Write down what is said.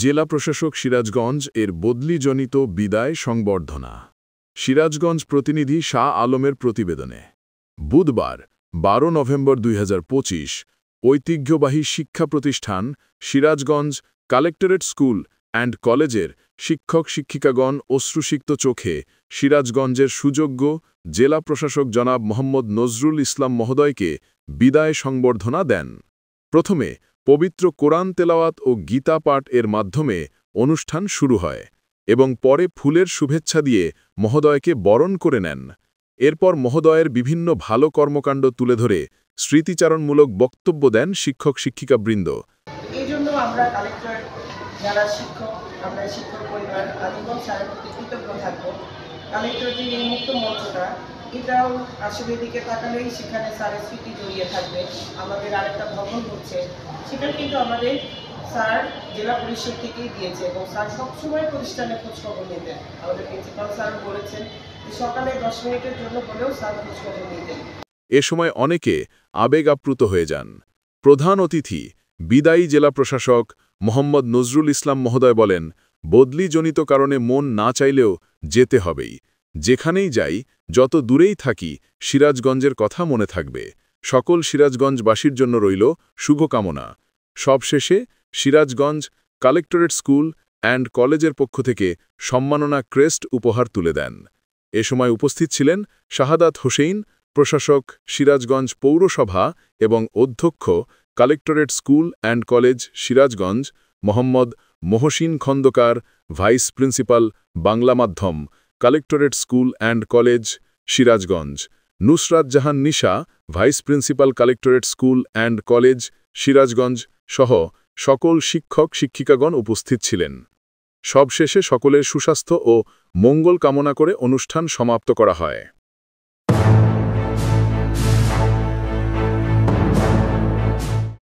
জেলা প্রশাসক সিরাজগঞ্জ এর বদলিজনিত বিদায় সংবর্ধনা। সিরাজগঞ্জ প্রতিনিধি শাহ আলমের প্রতিবেদনে। বুধবার 12 নভেম্বর 2025 ঐতিহ্যবাহী শিক্ষা প্রতিষ্ঠান সিরাজগঞ্জ কালেক্টরেট স্কুল অ্যান্ড কলেজের শিক্ষক শিক্ষিকাগণ অশ্রুসিক্ত চোখে সিরাজগঞ্জের সুযোগ্য জেলা প্রশাসক জনাব মোহাম্মদ নজরুল ইসলাম মহোদয়কে বিদায় সংবর্ধনা দেন। প্রথমে পবিত্র কোরআন তেলাওয়াত ও গীতা পাঠ এর মাধ্যমে অনুষ্ঠান শুরু হয় এবং পরে ফুলের শুভেচ্ছা দিয়ে মহোদয়কে বরণ করে নেন। এরপর মহোদয়ের বিভিন্ন ভালো কর্মকাণ্ড তুলে ধরে স্মৃতিচারণমূলক বক্তব্য দেন শিক্ষক শিক্ষিকাবৃন্দ। এই জন্য আমরা কালেক্টর যারা শিক্ষক, আমরা শিক্ষক পরিবার আজীবন স্যারের প্রতি কৃতজ্ঞ থাকব। কালেক্টর যে এই মুক্ত মঞ্চটা, এটাও আসলে দিকে তাকালেই সেখানে স্যারের স্মৃতি জড়িয়ে থাকবে। আমাদের আরেকটা ভবন হচ্ছে, সেটা কিন্তু আমাদের স্যার জেলা পরিষদ থেকেই দিয়েছে এবং স্যার সবসময় প্রতিষ্ঠানে খোঁজখবর নিতেন। আমাদের প্রিন্সিপাল স্যার বলেছেন যে সকালে 10 মিনিটের জন্য হলেও স্যার খোঁজখবর নিতেন। এ সময় অনেকে আবেগ আপ্লুত হয়ে যান। প্রধান অতিথি বিদায়ী জেলা প্রশাসক মোহাম্মদ নজরুল ইসলাম মহোদয় বলেন, বদলিজনিত কারণে মন না চাইলেও যেতে হবেই। যেখানেই যাই, যত দূরেই থাকি, সিরাজগঞ্জের কথা মনে থাকবে। সকল সিরাজগঞ্জবাসীর জন্য রইল শুভকামনা। সবশেষে সিরাজগঞ্জ কালেক্টরেট স্কুল অ্যান্ড কলেজের পক্ষ থেকে সম্মাননা ক্রেস্ট উপহার তুলে দেন। এ সময় উপস্থিত ছিলেন শাহাদাত হোসেন, প্রশাসক সিরাজগঞ্জ পৌরসভা এবং অধ্যক্ষ collectorate school and college Sirajganj, Mohammad Mohsin Khandakar, vice principal Bangla মাধ্যম collectorate school and college Sirajganj, Nusrat Jahan Nisha, vice principal collectorate school and college Sirajganj সহ সকল শিক্ষক শিক্ষিকাগণ উপস্থিত ছিলেন। সবশেষে সকলের সুস্বাস্থ্য ও মঙ্গল কামনা করে অনুষ্ঠান সমাপ্ত করা হয়।